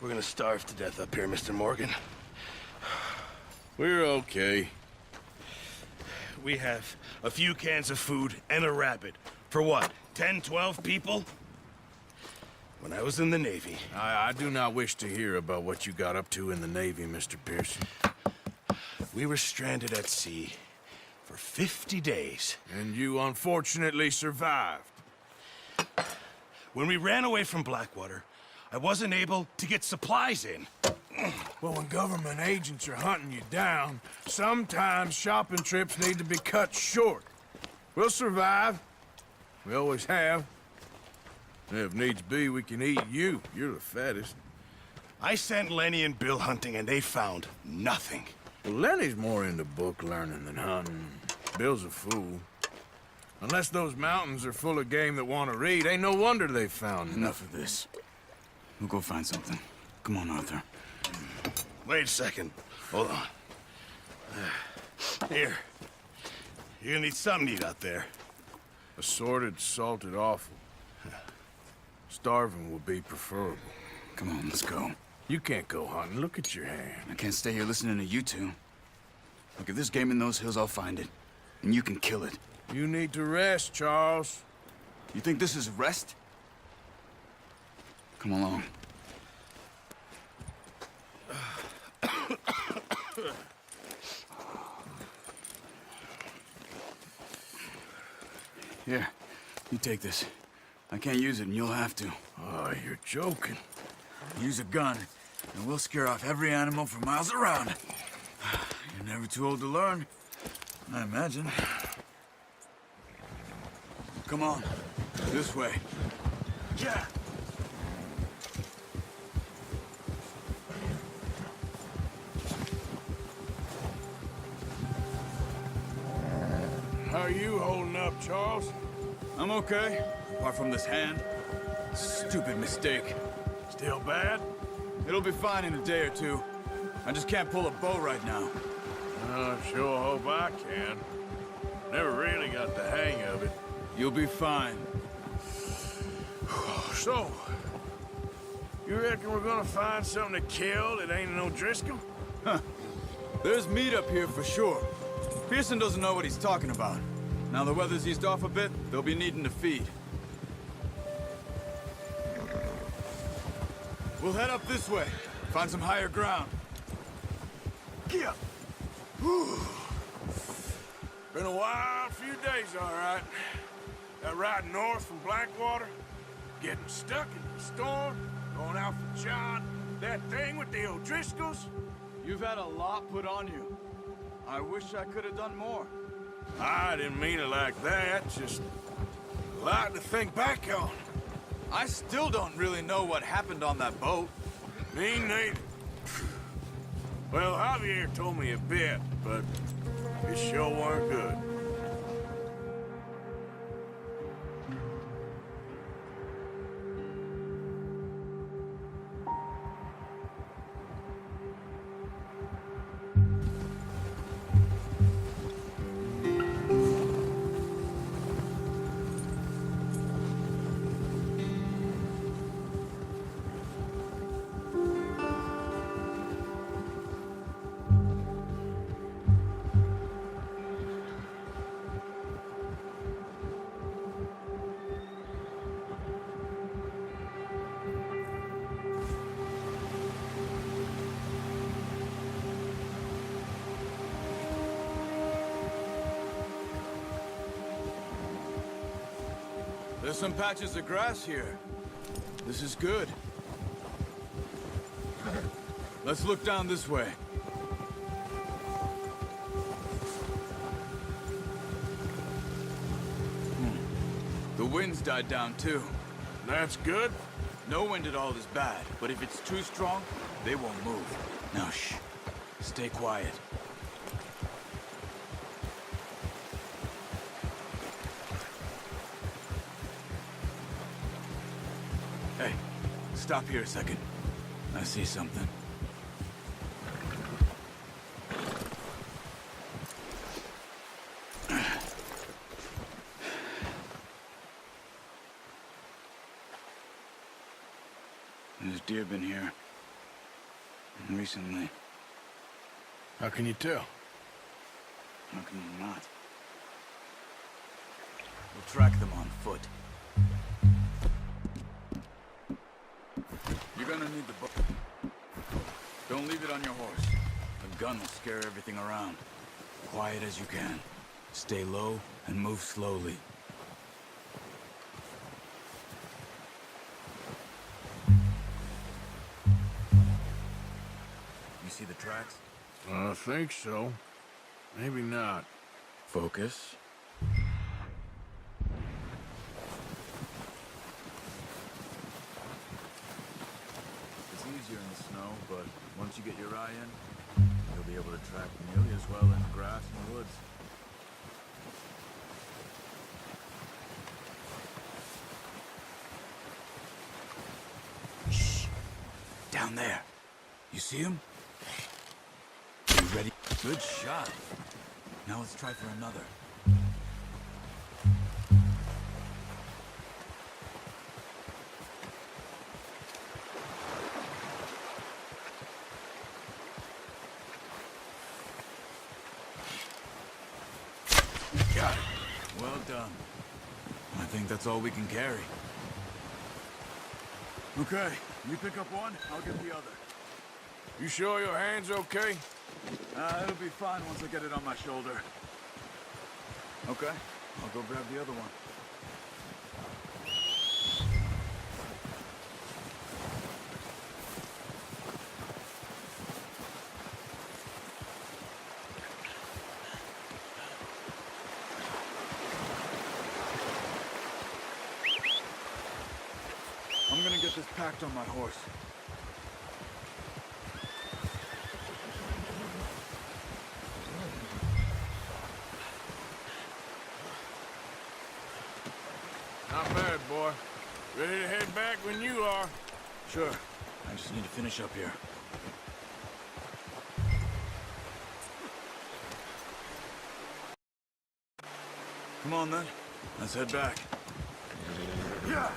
We're gonna starve to death up here, Mr. Morgan. We're okay. We have a few cans of food and a rabbit. For what, 10, 12 people? When I was in the Navy... I do not wish to hear about what you got up to in the Navy, Mr. Pearson. We were stranded at sea for 50 days. And you unfortunately survived. When we ran away from Blackwater, I wasn't able to get supplies in. Well, when government agents are hunting you down, sometimes shopping trips need to be cut short. We'll survive. We always have. If needs be, we can eat you. You're the fattest. I sent Lenny and Bill hunting, and they found nothing. Well, Lenny's more into book learning than hunting. Bill's a fool. Unless those mountains are full of game that want to read, ain't no wonder they found Enough of this. We'll go find something. Come on, Arthur. Wait a second. Hold on. Here. You're gonna need something to eat out there. Assorted, salted offal. Starving will be preferable. Come on, let's go. You can't go hunting. Look at your hand. I can't stay here listening to you two. Look, if there's game in those hills, I'll find it. And you can kill it. You need to rest, Charles. You think this is rest? Come along. Here, you take this. I can't use it, and you'll have to. Oh, you're joking. Use a gun, and we'll scare off every animal for miles around. You're never too old to learn, I imagine. Come on, this way. Yeah. How are you holding up, Charles? I'm okay, apart from this hand. Stupid mistake. Still bad? It'll be fine in a day or two. I just can't pull a bow right now. I sure hope I can. Never really got the hang of it. You'll be fine. So, you reckon we're gonna find something to kill that ain't no Driscoll? Huh. There's meat up here for sure. Pearson doesn't know what he's talking about. Now the weather's eased off a bit, they'll be needing to feed. We'll head up this way. Find some higher ground. Yeah. Been a wild few days, all right. That ride north from Blackwater, getting stuck in the storm, going out for John, that thing with the O'Driscolls. You've had a lot put on you. I wish I could have done more. I didn't mean it like that, just a lot to think back on. I still don't really know what happened on that boat. Me neither. Well, Javier told me a bit, but it sure weren't good. There's some patches of grass here. This is good. Let's look down this way. The wind's died down too. That's good. No wind at all is bad, but if it's too strong, they won't move. Now shh. Stay quiet. Hey, stop here a second. I see something. There's deer been here. Recently. How can you tell? How can you not? We'll track them on foot. You're gonna need the bow. Don't leave it on your horse. The gun will scare everything around. Quiet as you can. Stay low and move slowly. You see the tracks? I think so. Maybe not. Focus. It's easier in the snow, but once you get your eye in, you'll be able to track nearly as well in the grass and the woods. Shh! Down there. You see him? You ready? Good shot. Now let's try for another. Got it. Well done. I think that's all we can carry. Okay, you pick up one, I'll get the other. You sure your hand's okay? It'll be fine once I get it on my shoulder. Okay, I'll go grab the other one. I'm gonna get this packed on my horse. Not bad, boy. Ready to head back when you are. Sure. I just need to finish up here. Come on, then. Let's head back. Yeah!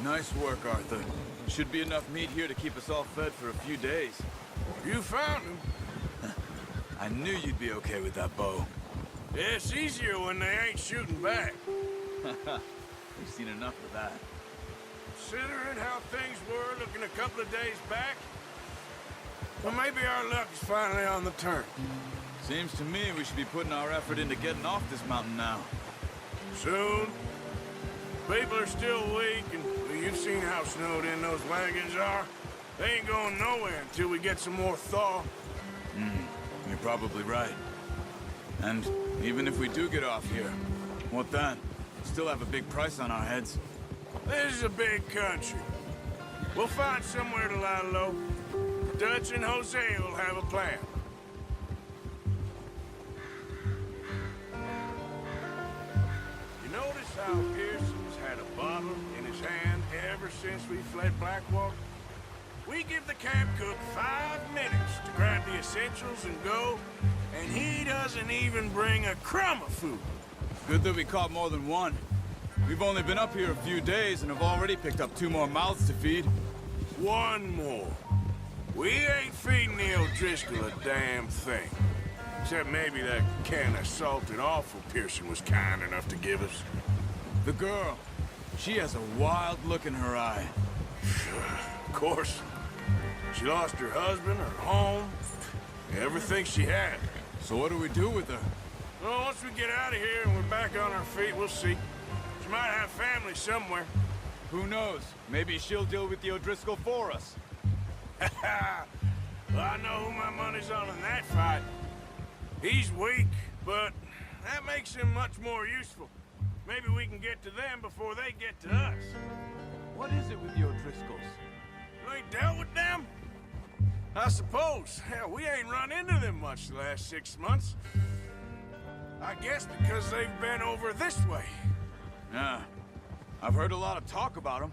Nice work, Arthur. Should be enough meat here to keep us all fed for a few days. You found him. I knew you'd be okay with that bow. Yeah, it's easier when they ain't shooting back. We've seen enough of that. Considering how things were looking a couple of days back, well, maybe our luck is finally on the turn. Seems to me we should be putting our effort into getting off this mountain now. Soon. People are still weak, and well, you've seen how snowed in those wagons are. They ain't going nowhere until we get some more thaw. You're probably right. And even if we do get off here, what then? Still have a big price on our heads. This is a big country. We'll find somewhere to lie low. Dutch and Jose will have a plan. You notice how Pearson's had a bottle in his hand ever since we fled Blackwater? We give the camp cook 5 minutes to grab the essentials and go, and he doesn't even bring a crumb of food. Good that we caught more than one. We've only been up here a few days and have already picked up 2 more mouths to feed. One more. We ain't feeding the O'Driscoll a damn thing. Except maybe that can of salted offal Pearson was kind enough to give us. The girl, she has a wild look in her eye. Of course. She lost her husband, her home, everything she had. So what do we do with her? Well, once we get out of here and we're back on our feet, we'll see. She might have family somewhere. Who knows? Maybe she'll deal with the O'Driscoll for us. Well, I know who my money's on in that fight. He's weak, but that makes him much more useful. Maybe we can get to them before they get to us. What is it with the O'Driscolls? You ain't dealt with them? I suppose. Hell, we ain't run into them much the last 6 months. I guess because they've been over this way. Yeah. I've heard a lot of talk about them.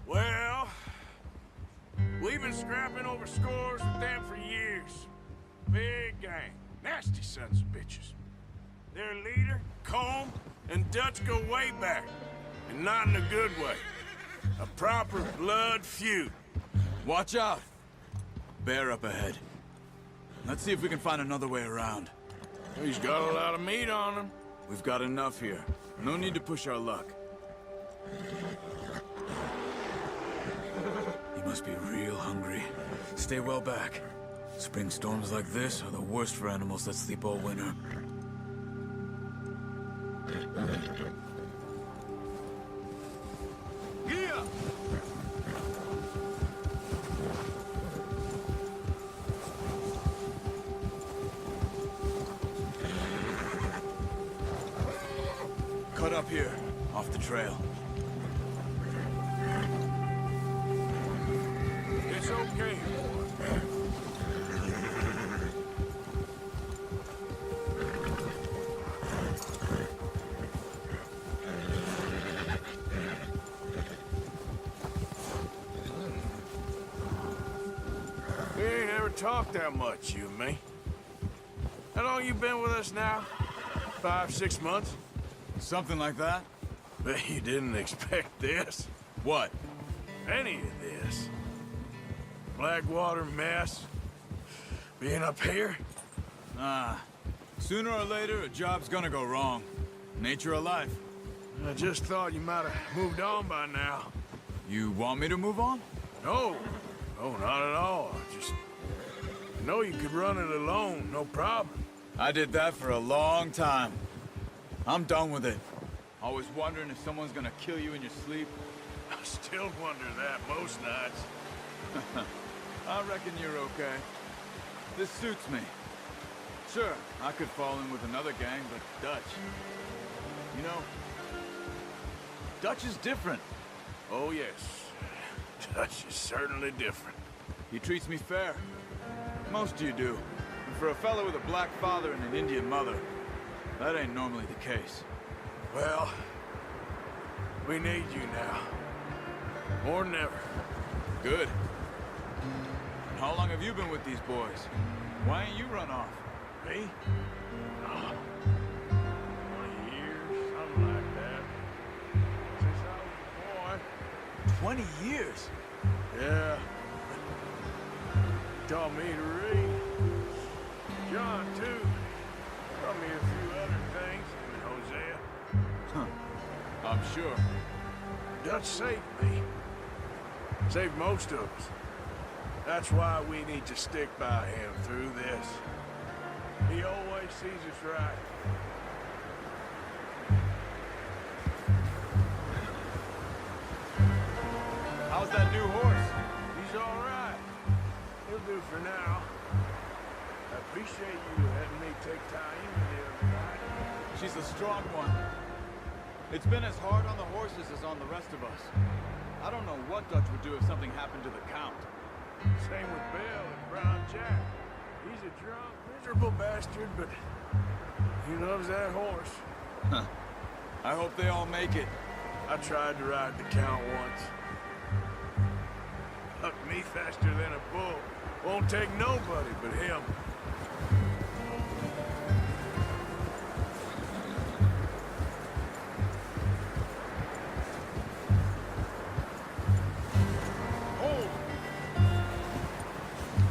Well, we've been scrapping over scores with them for years. Big gang. Nasty sons of bitches. Their leader, Combe, and Dutch go way back, and not in a good way. A proper blood feud. Watch out! Bear up ahead. Let's see if we can find another way around. He's got a lot of meat on him. We've got enough here. No need to push our luck. He must be real hungry. Stay well back. Spring storms like this are the worst for animals that sleep all winter. Yeah! Cut up here, off the trail. It's okay, boy. We ain't ever talked that much, you and me. How long you been with us now? 5, 6 months? Something like that? Bet you didn't expect this. What? Any of this. Blackwater mess. Being up here? Sooner or later, a job's gonna go wrong. Nature of life. I just thought you might have moved on by now. You want me to move on? No. No, not at all. I know you could run it alone, no problem. I did that for a long time. I'm done with it. Always wondering if someone's gonna kill you in your sleep. I still wonder that most nights. I reckon you're okay. This suits me. Sure, I could fall in with another gang, but Dutch... You know, Dutch is different. Oh, yes. Dutch is certainly different. He treats me fair. Most of you do. And for a fellow with a black father and an Indian mother, that ain't normally the case. Well, we need you now. More than ever. Good. And how long have you been with these boys? Why ain't you run off? Me? Oh, 20 years, something like that. Since I was a boy. 20 years? Yeah. Taught me to read. John, too. Taught me a few other things. And Hosea. Huh. I'm sure. Dutch saved me. Saved most of us. That's why we need to stick by him through this. He always sees us right. How's that new horse? He's all right. He'll do for now. I appreciate you letting me take time the other night. She's a strong one. It's been as hard on the horses as on the rest of us. I don't know what Dutch would do if something happened to the Count. Same with Bill and Brown Jack. He's a drunk, miserable bastard, but he loves that horse. Huh. I hope they all make it. I tried to ride the Count once. Hucked me faster than a bull. Won't take nobody but him.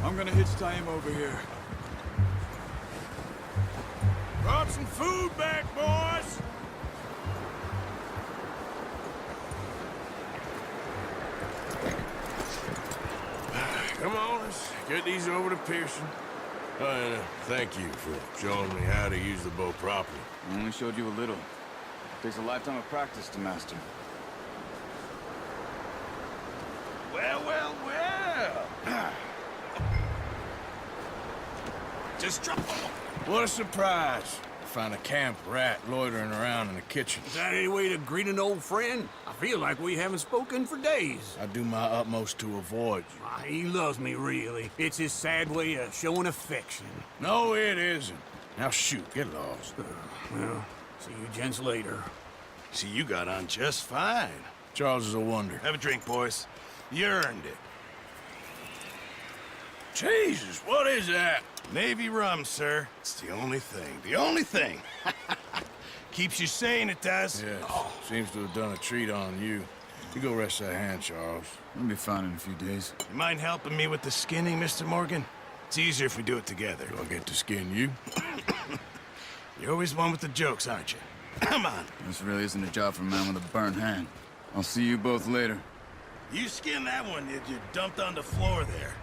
I'm gonna hitch tie him over here. Brought some food back, boys! Come on, let's get these over to Pearson. And thank you for showing me how to use the bow properly. I only showed you a little. Takes a lifetime of practice to master. Well, well, well. Just drop. What a surprise. Find a camp rat loitering around in the kitchen. Is that any way to greet an old friend? I feel like we haven't spoken for days. I do my utmost to avoid you. Ah, he loves me, really. It's his sad way of showing affection. No, it isn't. Now shoot, get lost. Well, see you gents later. See, you got on just fine. Charles is a wonder. Have a drink, boys. You earned it. Jesus, what is that? Navy rum, sir. It's the only thing. The only thing. Keeps you sane, it does. Yeah, seems to have done a treat on you. You go rest that hand, Charles. I'll be fine in a few days. You mind helping me with the skinning, Mr. Morgan? It's easier if we do it together. Do I get to skin you? You're always one with the jokes, aren't you? Come on. This really isn't a job for a man with a burnt hand. I'll see you both later. You skinned that one you dumped on the floor there.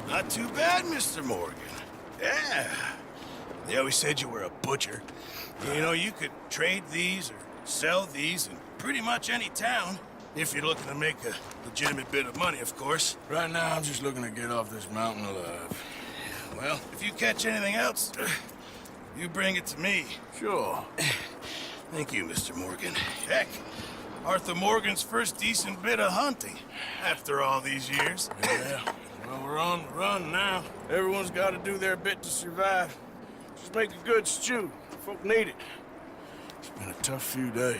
Not too bad, Mr. Morgan. Yeah. They always said you were a butcher. You know, you could trade these or sell these in pretty much any town. If you're looking to make a legitimate bit of money, of course. Right now, I'm just looking to get off this mountain alive. Well, if you catch anything else, you bring it to me. Sure. Thank you, Mr. Morgan. Heck, Arthur Morgan's first decent bit of hunting after all these years. Yeah. Well, we're on the run now. Everyone's got to do their bit to survive. Just make a good stew. Folk need it. It's been a tough few days.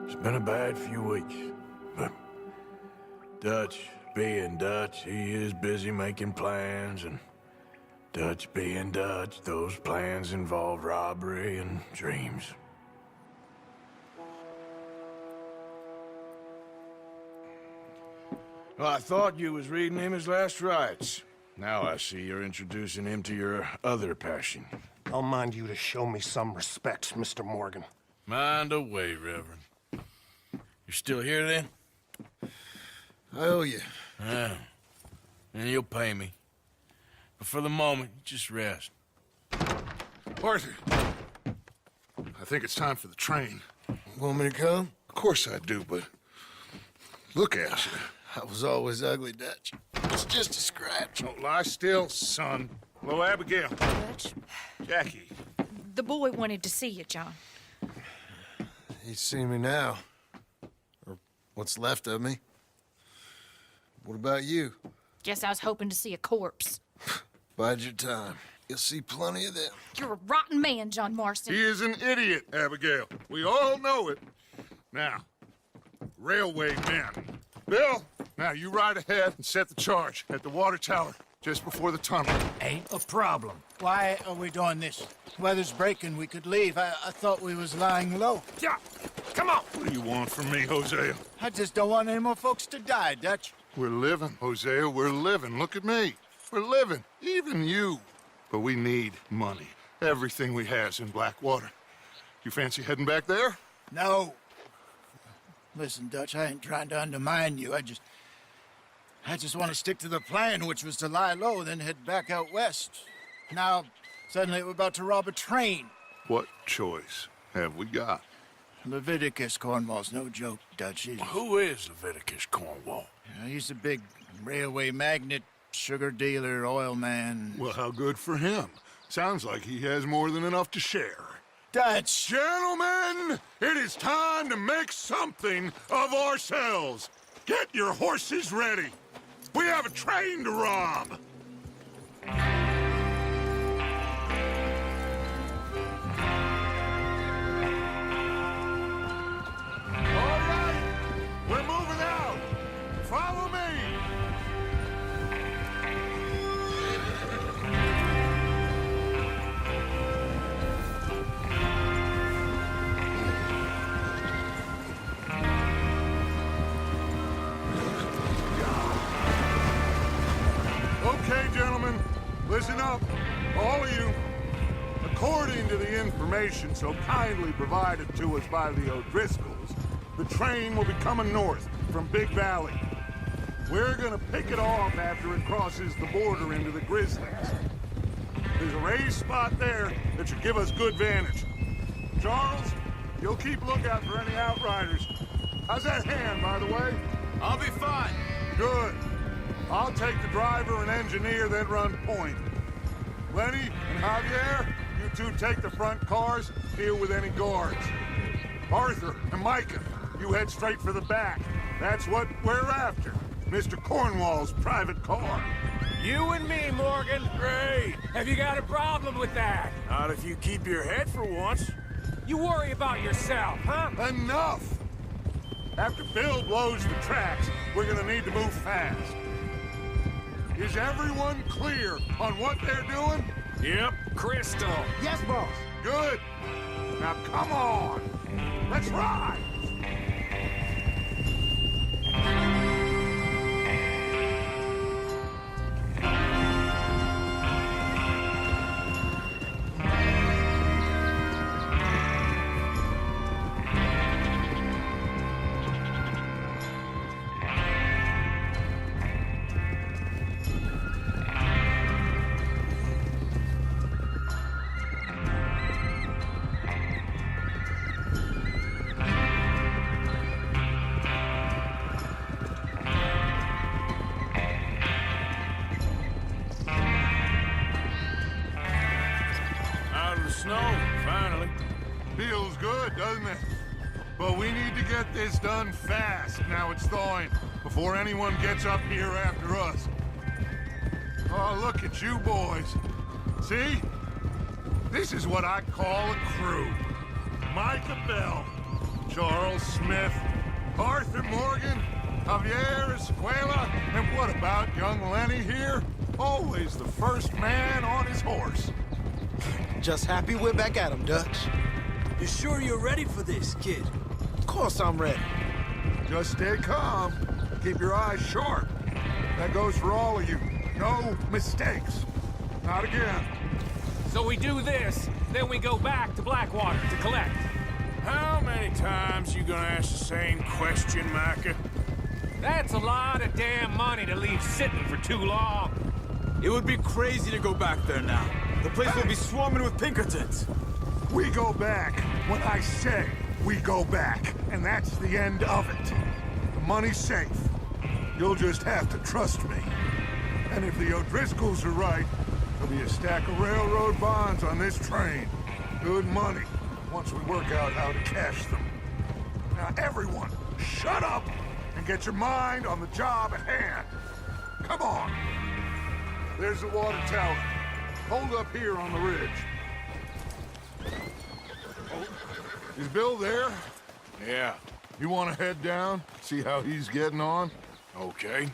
It's been a bad few weeks, but Dutch being Dutch, he is busy making plans, and Dutch being Dutch, those plans involve robbery and dreams. Well, I thought you was reading him his last rites. Now I see you're introducing him to your other passion. I'll mind you to show me some respect, Mr. Morgan. Mind away, Reverend. You're still here, then? I owe you. Yeah. And you'll pay me. But for the moment, just rest. Arthur, I think it's time for the train. Want me to come? Of course I do, but look at you. I was always ugly, Dutch. It's just a scratch. Don't lie still, son. Hello, Abigail. Dutch, Jackie. the boy wanted to see you, John. He's seen me now. Or what's left of me. What about you? Guess I was hoping to see a corpse. Bide your time. You'll see plenty of them. You're a rotten man, John Marston. He is an idiot, Abigail. We all know it. Now, railway men. Bill, now you ride ahead and set the charge at the water tower just before the tunnel. Ain't a problem. Why are we doing this? Weather's breaking. We could leave. I thought we was lying low. Yeah, come on. What do you want from me, Hosea? I just don't want any more folks to die, Dutch. We're living, Hosea. We're living. Look at me. We're living. Even you. But we need money. Everything we have's in Blackwater. You fancy heading back there? No. Listen, Dutch, I ain't trying to undermine you. I just want to stick to the plan, which was to lie low, then head back out west. Now, suddenly we're about to rob a train. What choice have we got? Leviticus Cornwall's no joke, Dutch. Who is Leviticus Cornwall? He's a big railway magnate, sugar dealer, oil man. Well, how good for him. Sounds like he has more than enough to share. Dutch! Gentlemen, it is time to make something of ourselves. Get your horses ready. We have a train to rob. All right, we're moving out. Follow me. Okay, gentlemen, listen up, all of you. According to the information so kindly provided to us by the O'Driscolls, the train will be coming north from Big Valley. We're gonna pick it off after it crosses the border into the Grizzlies. There's a raised spot there that should give us good vantage. Charles, you'll keep lookout for any outriders. How's that hand, by the way? I'll be fine. Good. I'll take the driver and engineer, then run point. Lenny and Javier, you two take the front cars, deal with any guards. Arthur and Micah, you head straight for the back. That's what we're after. Mr. Cornwall's private car. You and me, Morgan. Great. Have you got a problem with that? Not if you keep your head for once. You worry about yourself, huh? Enough! After Bill blows the tracks, we're gonna need to move fast. Is everyone clear on what they're doing? Yep. Crystal. Yes, boss. Good. Now come on. Let's ride. Snow, finally. Feels good, doesn't it? But we need to get this done fast now it's thawing, before anyone gets up here after us. Oh, look at you boys. See? This is what I call a crew. Micah Bell, Charles Smith, Arthur Morgan, Javier Escuela, and what about young Lenny here? Always the first man on his horse. Just happy we're back at 'em, Dutch. You sure you're ready for this, kid? Of course I'm ready. Just stay calm. Keep your eyes sharp. That goes for all of you. No mistakes. Not again. So we do this, then we go back to Blackwater to collect. How many times you gonna ask the same question, Micah? That's a lot of damn money to leave sitting for too long. It would be crazy to go back there now. The place will be swarming with Pinkertons. We go back when I say we go back, and that's the end of it. The money's safe. You'll just have to trust me. And if the O'Driscolls are right, there'll be a stack of railroad bonds on this train. Good money, once we work out how to cash them. Now everyone, shut up and get your mind on the job at hand. Come on. There's the water tower. Hold up here on the ridge. Is Bill there? Yeah. You want to head down, see how he's getting on? Okay.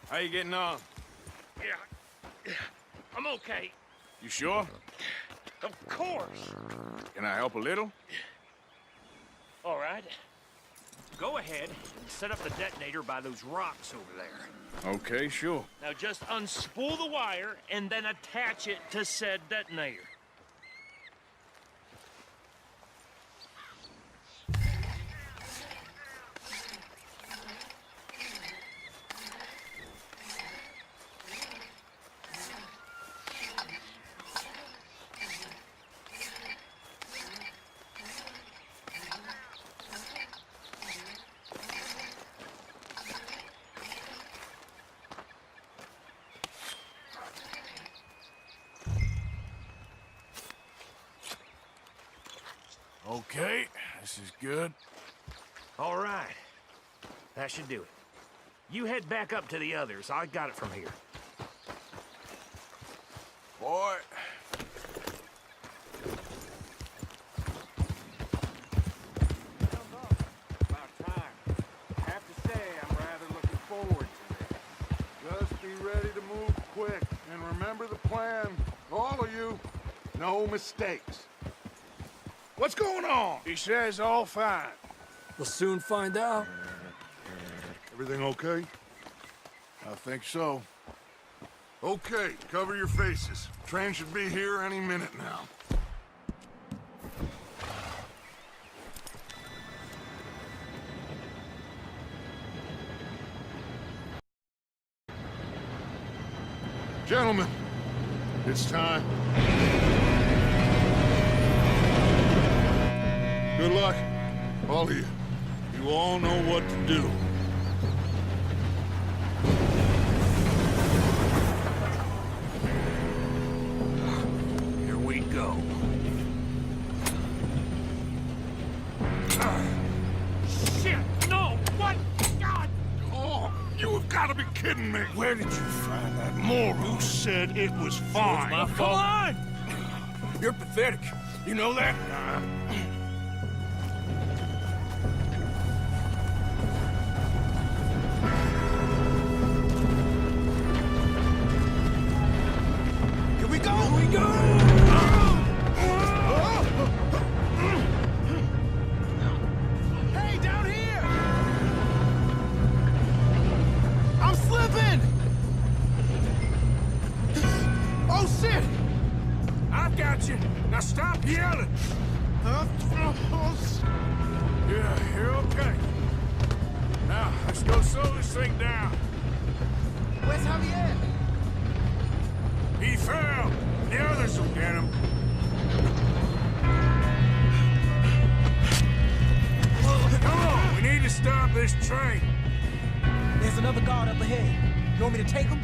How you getting on? Yeah, I'm okay. You sure? Of course. Can I help a little? All right. Go ahead and set up the detonator by those rocks over there. Okay, sure. Now just unspool the wire and then attach it to said detonator. Okay, this is good. All right. That should do it. You head back up to the others. I got it from here. Boy. About time. I have to say, I'm rather looking forward to it. Just be ready to move quick. And remember the plan. All of you, no mistakes. What's going on? He says all fine. We'll soon find out. Everything okay? I think so. Okay, cover your faces. Train should be here any minute now. Gentlemen, it's time. Good luck, all of you. You all know what to do. Here we go. Shit! No! What? God! Oh, you have got to be kidding me. Where did you find that moron? Who said it was fine? My Come fault. on! You're pathetic. You know that? Here we go! Here we go! Hey, down here! I'm slipping! Oh, shit! I've got you. Now stop yelling. Yeah, you're okay. Now, let's go slow this thing down. Where's Javier? He fell. The others will get him. Come on, we need to stop this train. There's another guard up ahead. You want me to take him?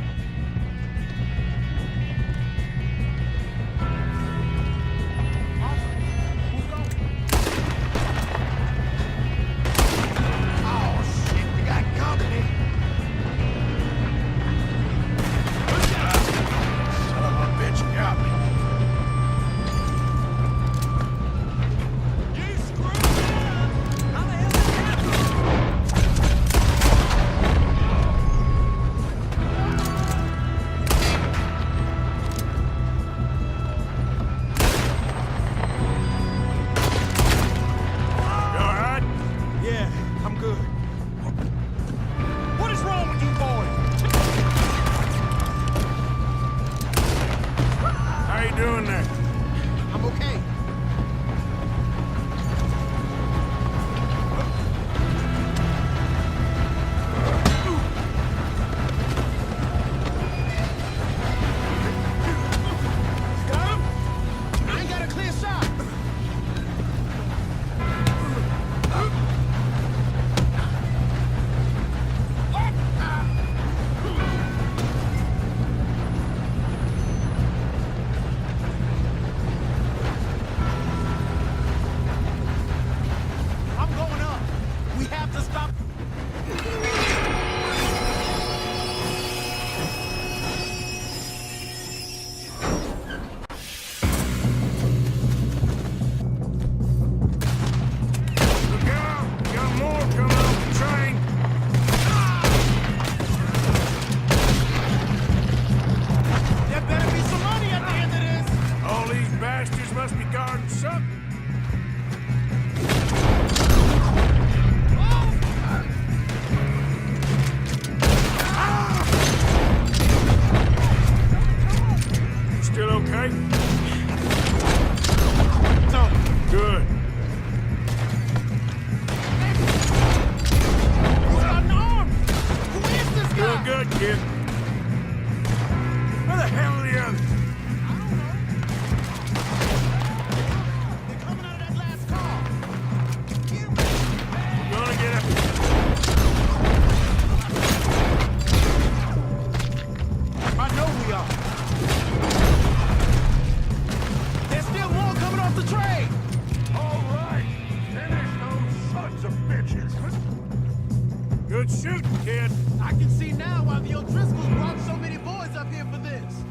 Good shooting, kid. I can see now why the O'Driscolls brought so many boys up here for this.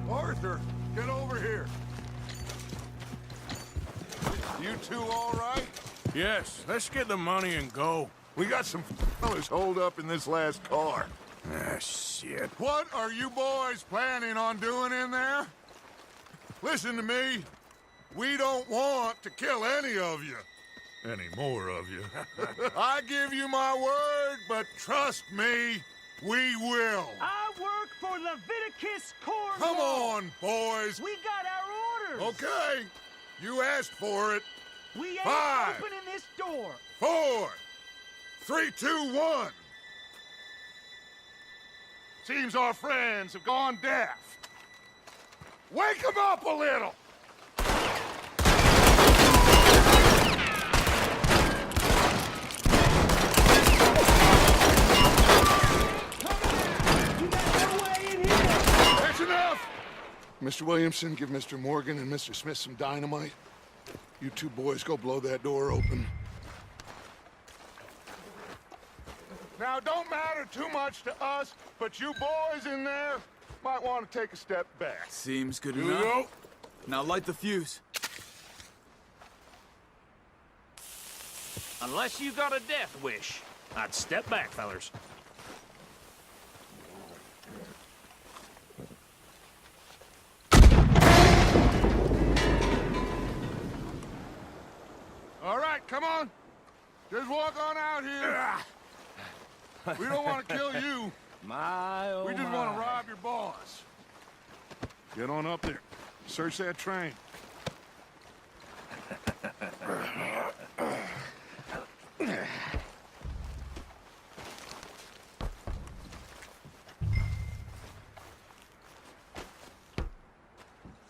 Arthur, get over here. You two all right? Yes, let's get the money and go. We got some fellas holed up in this last car. Ah, shit. What are you boys planning on doing in there? Listen to me. We don't want to kill any of you. Any more of you. I give you my word, but trust me, we will. I work for Leviticus Cornwall. Come on, boys. We got our orders. Okay. You asked for it. We ain't 5, opening this door. 4, 3, 2, 1. Seems our friends have gone deaf. Wake them up a little. Mr. Williamson, give Mr. Morgan and Mr. Smith some dynamite. You two boys go blow that door open. Now, it don't matter too much to us, but you boys in there might want to take a step back. Seems good Here we enough. go. Now light the fuse. Unless you got a death wish, I'd step back, fellers. All right, come on. Just walk on out here. We don't want to kill you. My, oh We just my. want to rob your boss. Get on up there. Search that train.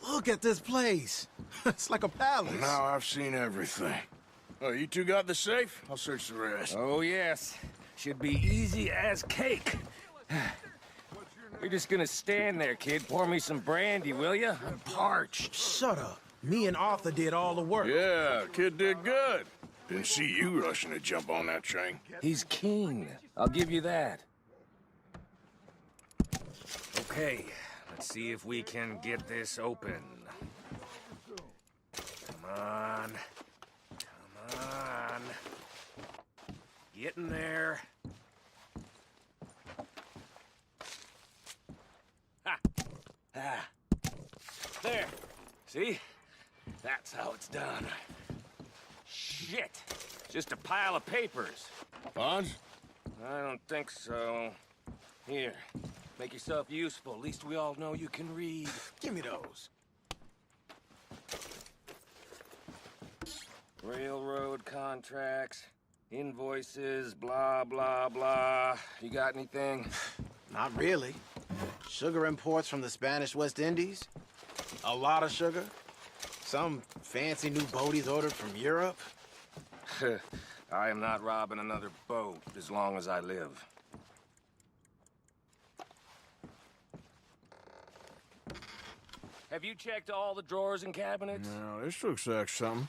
Look at this place. It's like a palace. Now I've seen everything. Oh, you two got the safe? I'll search the rest. Oh, yes. Should be easy as cake. You're just gonna stand there, kid. Pour me some brandy, will ya? I'm parched. Shut up. Me and Arthur did all the work. Yeah, kid did good. Didn't see you rushing to jump on that train. He's keen. I'll give you that. Okay, let's see if we can get this open. Come on. Come on. Get in there. Ha! Ah. There. See? That's how it's done. Shit. Just a pile of papers. Bonds? I don't think so. Here. Make yourself useful. At least we all know you can read. Give me those. Railroad contracts, invoices, blah, blah, blah. You got anything? Not really. Sugar imports from the Spanish West Indies. A lot of sugar. Some fancy new boat he's ordered from Europe. I am not robbing another boat as long as I live. Have you checked all the drawers and cabinets? No, this looks like something.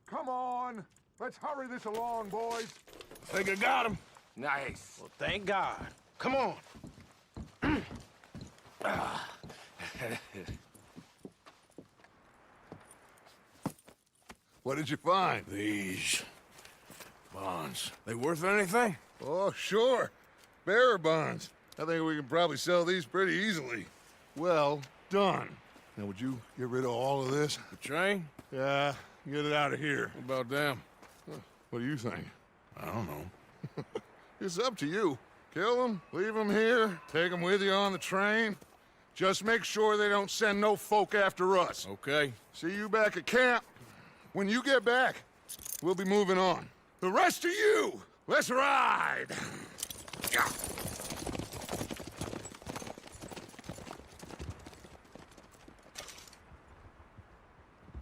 Come on. Let's hurry this along, boys. I think I got him. Nice. Well, thank God. Come on. What did you find? These bonds. They worth anything? Oh, sure. Bearer bonds. I think we can probably sell these pretty easily. Well done. Now, would you get rid of all of this? The train? Yeah, get it out of here. What about them? What do you think? I don't know. It's up to you. Kill them, leave them here, take them with you on the train. Just make sure they don't send no folk after us. Okay. See you back at camp. When you get back, we'll be moving on. The rest of you, let's ride!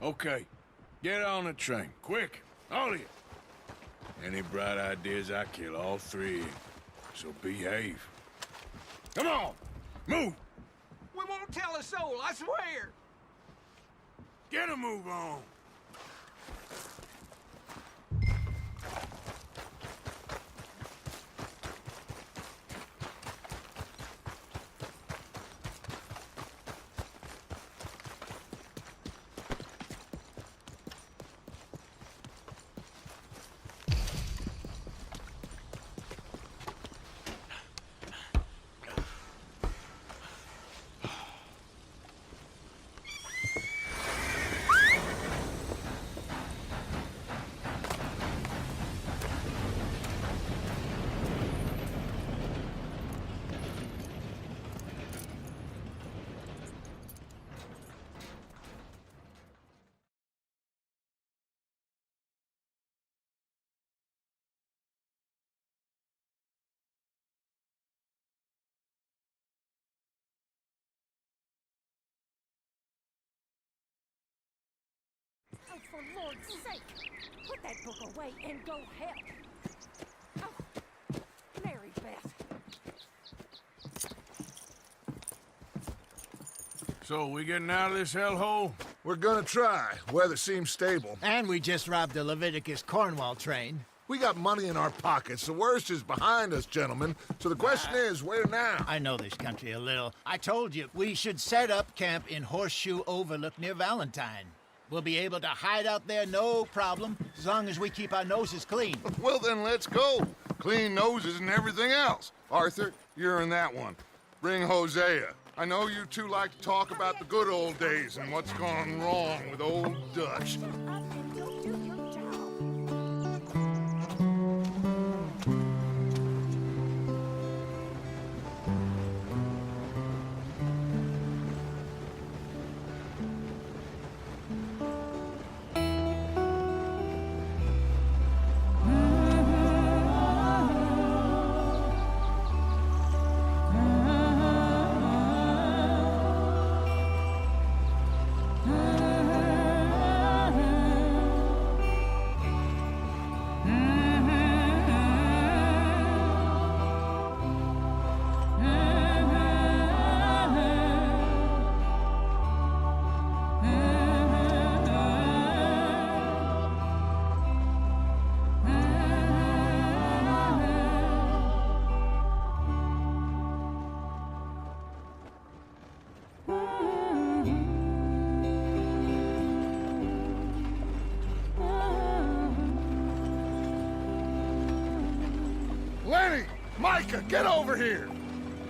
Okay. Get on the train. Quick. All of you. Any bright ideas, I kill all three of you. So behave. Come on! Move! We won't tell a soul, I swear! Get a move on! Oh, for Lord's sake! Put that book away and go help! Oh, Mary Beth, So, we getting out of this hellhole? We're gonna try. Weather seems stable. And we just robbed the Leviticus Cornwall train. We got money in our pockets. The worst is behind us, gentlemen. So the question is, where now? I know this country a little. I told you, we should set up camp in Horseshoe Overlook near Valentine. We'll be able to hide out there, no problem, as long as we keep our noses clean. Well, then let's go. Clean noses and everything else. Arthur, you're in that one. Bring Hosea. I know you two like to talk about the good old days and what's gone wrong with old Dutch. Lenny! Micah, get over here!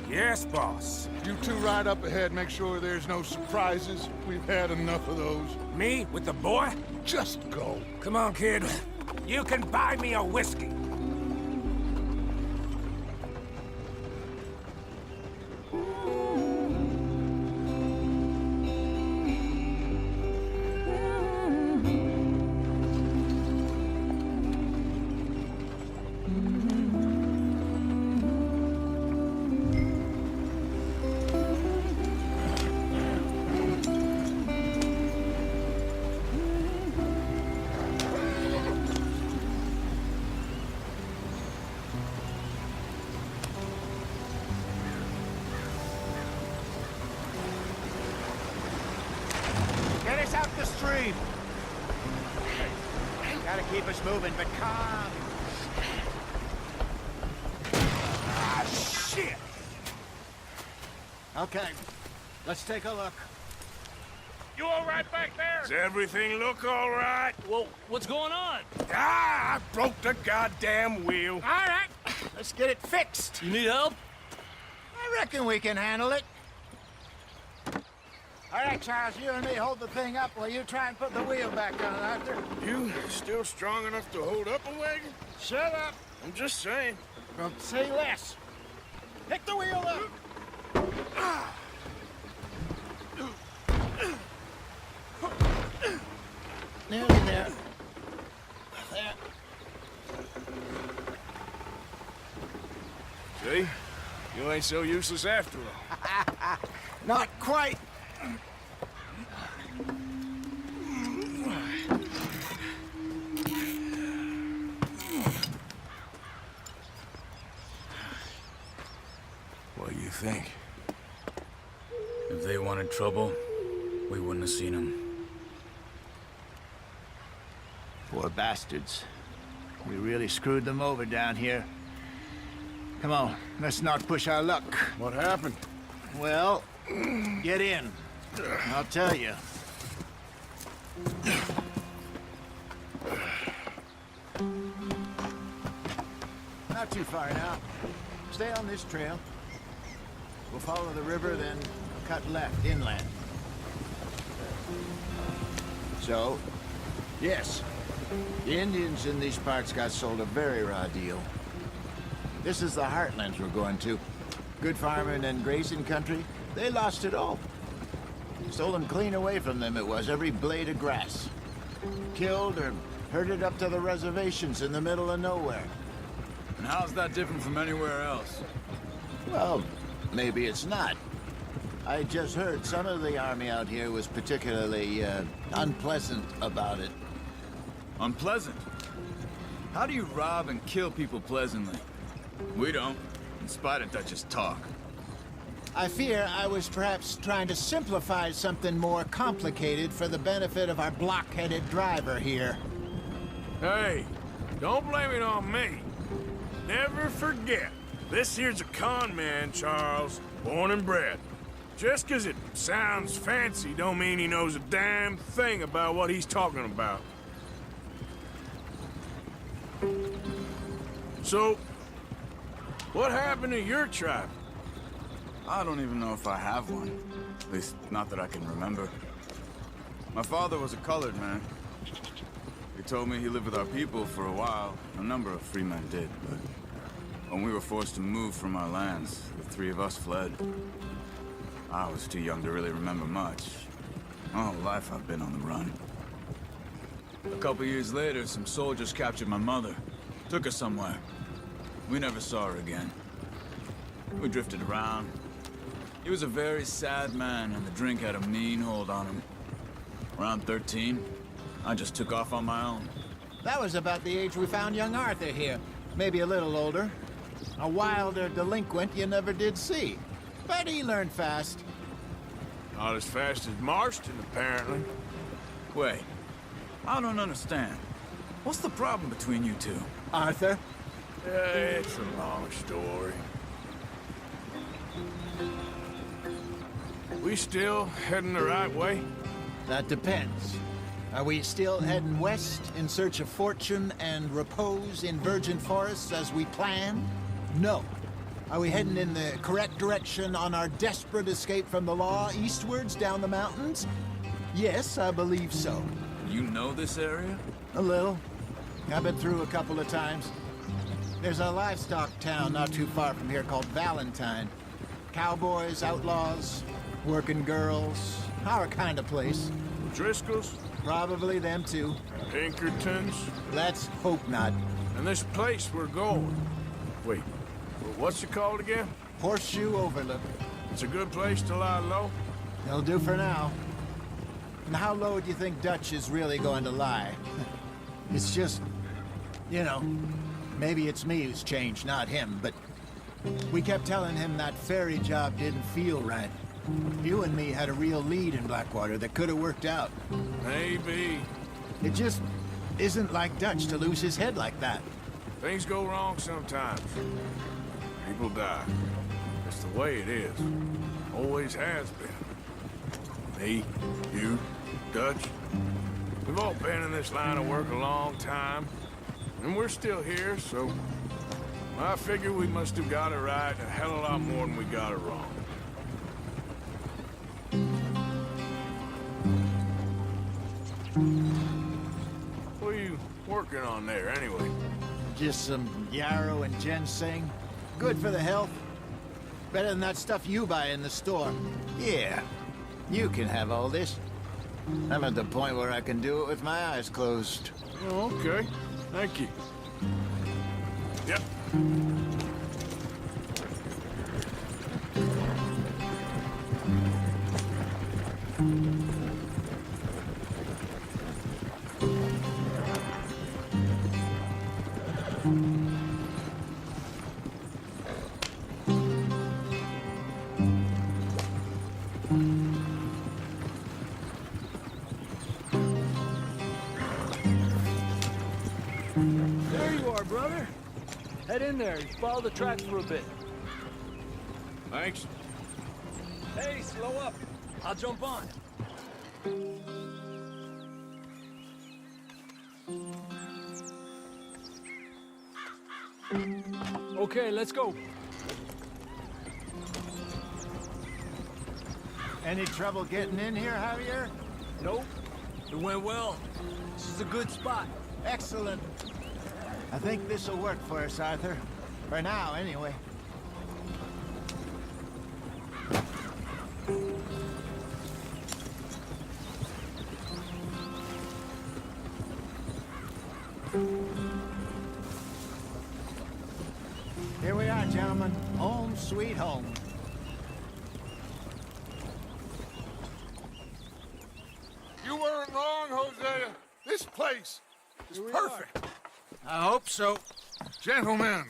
Yes, boss. You two ride up ahead, make sure there's no surprises. We've had enough of those. Me with the boy? Just go. Come on, kid. You can buy me a whiskey. Get us out the stream. Gotta keep us moving, but calm. Ah, shit! Okay, let's take a look. You all right back there? Does everything look all right? Well, what's going on? Ah, I broke the goddamn wheel. All right, let's get it fixed. You need help? I reckon we can handle it. All right, Charles, you and me hold the thing up while you try and put the wheel back on, Arthur. You still strong enough to hold up a wagon? Shut up. I'm just saying. Don't say less. Pick the wheel up. Nearly there. There. See? You ain't so useless after all. Not quite. What do you think? If they wanted trouble, we wouldn't have seen them. Poor bastards. We really screwed them over down here. Come on, let's not push our luck. What happened? Well, get in. I'll tell you. Not too far now. Stay on this trail. We'll follow the river, then cut left, inland. So, yes, the Indians in these parts got sold a very raw deal. This is the heartlands we're going to. Good farming and grazing country, they lost it all. Stolen clean away from them it was, every blade of grass. Killed or herded up to the reservations in the middle of nowhere. And how's that different from anywhere else? Well, maybe it's not. I just heard some of the army out here was particularly, unpleasant about it. Unpleasant? How do you rob and kill people pleasantly? We don't, in spite of Dutch's talk. I fear I was perhaps trying to simplify something more complicated for the benefit of our block-headed driver here. Hey, don't blame it on me. Never forget, this here's a con man, Charles, born and bred. Just 'cause it sounds fancy don't mean he knows a damn thing about what he's talking about. So, what happened to your tribe? I don't even know if I have one. At least, not that I can remember. My father was a colored man. He told me he lived with our people for a while. A number of free men did, but when we were forced to move from our lands, the three of us fled. I was too young to really remember much. My whole life I've been on the run. A couple years later, some soldiers captured my mother. Took her somewhere. We never saw her again. We drifted around. He was a very sad man, and the drink had a mean hold on him. Around 13, I just took off on my own. That was about the age we found young Arthur here. Maybe a little older. A wilder delinquent you never did see. But he learned fast. Not as fast as Marston, apparently. Wait, I don't understand. What's the problem between you two? Arthur? It's a long story. We still heading the right way? That depends. Are we still heading west in search of fortune and repose in virgin forests as we planned? No. Are we heading in the correct direction on our desperate escape from the law eastwards down the mountains? Yes, I believe so. You know this area? A little. I've been through a couple of times. There's a livestock town not too far from here called Valentine. Cowboys, outlaws, working girls, our kind of place. Driscoll's? Probably them too. Pinkertons? Let's hope not. And this place we're going. Wait, what's it called again? Horseshoe Overlook. It's a good place to lie low? It'll do for now. And how low do you think Dutch is really going to lie? It's just, you know, maybe it's me who's changed, not him, but we kept telling him that ferry job didn't feel right. You and me had a real lead in Blackwater that could have worked out. Maybe. It just isn't like Dutch to lose his head like that. Things go wrong sometimes. People die. It's the way it is. Always has been. Me, you, Dutch. We've all been in this line of work a long time. And we're still here, so I figure we must have got it right a hell of a lot more than we got it wrong. What are you working on there, anyway? Just some yarrow and ginseng. Good for the health. Better than that stuff you buy in the store. Yeah, you can have all this. I'm at the point where I can do it with my eyes closed. Oh, okay. Thank you. Yep. There you are, brother. Head in there and follow the tracks for a bit. Thanks. Hey, slow up. I'll jump on. Okay, let's go. Any trouble getting in here, Javier? Nope. It went well. This is a good spot. Excellent. I think this'll work for us, Arthur. For now, anyway. Here we are, gentlemen. Home sweet home. You weren't wrong, Hosea. This place is perfect. I hope so. Gentlemen,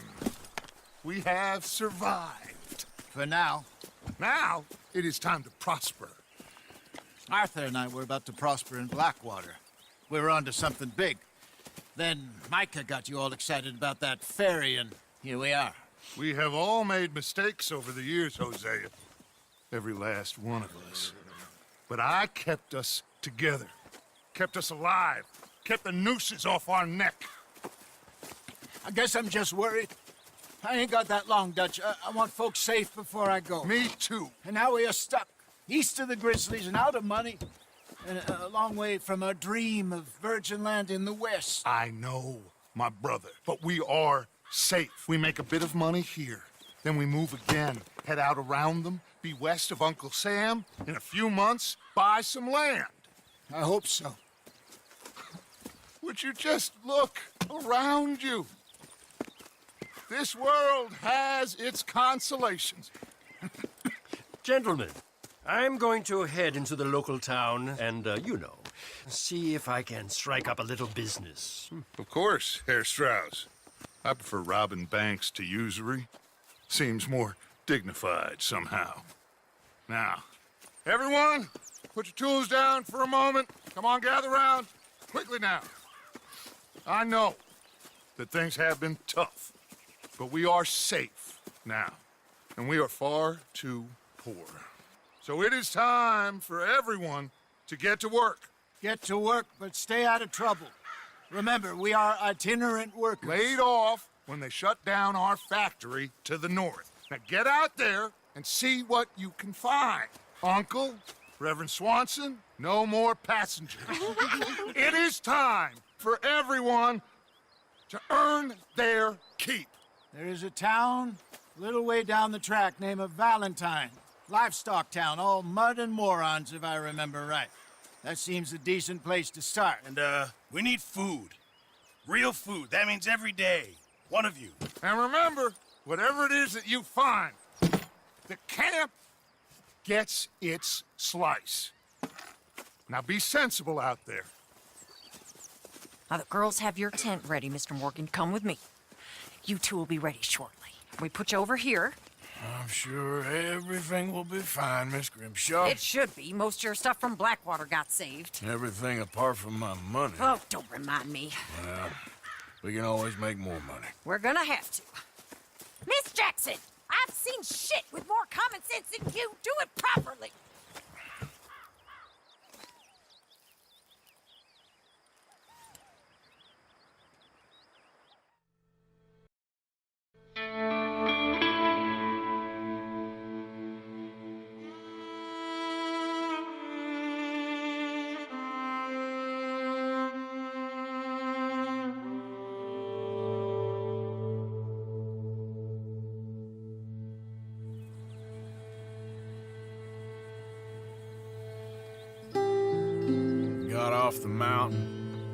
we have survived. For now. Now, it is time to prosper. Arthur and I were about to prosper in Blackwater. We were onto something big. Then Micah got you all excited about that ferry, and here we are. We have all made mistakes over the years, Hosea. Every last one of us. But I kept us together. Kept us alive. Kept the nooses off our neck. I guess I'm just worried. I ain't got that long, Dutch. I want folks safe before I go. Me too. And now we are stuck, east of the Grizzlies and out of money, and a long way from our dream of virgin land in the west. I know, my brother, but we are safe. We make a bit of money here. Then we move again, head out around them, be west of Uncle Sam. In a few months, buy some land. I hope so. Would you just look around you? This world has its consolations. Gentlemen, I'm going to head into the local town and, see if I can strike up a little business. Of course, Herr Strauss. I prefer robbing banks to usury. Seems more dignified somehow. Now, everyone, put your tools down for a moment. Come on, gather round. Quickly now. I know that things have been tough, but we are safe now, and we are far too poor. So it is time for everyone to get to work. Get to work, but stay out of trouble. Remember, we are itinerant workers. Laid off when they shut down our factory to the north. Now get out there and see what you can find. Uncle, Reverend Swanson, no more passengers. It is time for everyone to earn their keep. There is a town a little way down the track named Valentine. Livestock town, all mud and morons, if I remember right. That seems a decent place to start. And, we need food. Real food. That means every day. One of you. And remember, whatever it is that you find, the camp gets its slice. Now be sensible out there. Now, the girls have your tent ready, Mr. Morgan. Come with me. You two will be ready shortly. We put you over here. I'm sure everything will be fine, Miss Grimshaw. It should be. Most of your stuff from Blackwater got saved. Everything apart from my money. Oh, don't remind me. Well, we can always make more money. We're gonna have to. Miss Jackson, I've seen shit with more common sense than you. Do it properly. Got off the mountain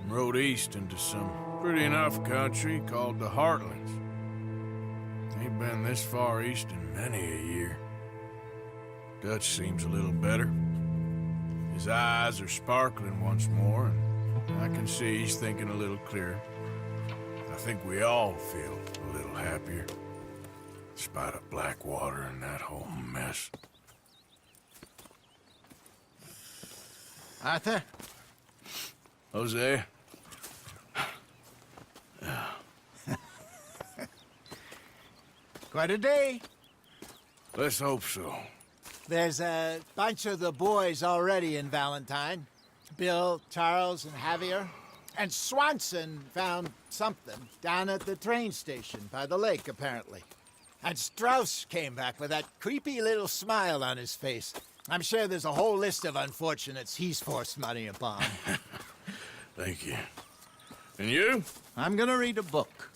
and rode east into some pretty enough country called the Heartlands. Ain't been this far east in many a year. Dutch seems a little better. His eyes are sparkling once more, and I can see he's thinking a little clearer. I think we all feel a little happier, in spite of Blackwater and that whole mess. Arthur? Jose? Quite a day. Let's hope so. There's a bunch of the boys already in Valentine. Bill, Charles, and Javier. And Swanson found something down at the train station by the lake, apparently. And Strauss came back with that creepy little smile on his face. I'm sure there's a whole list of unfortunates he's forced money upon. Thank you. And you? I'm gonna read a book.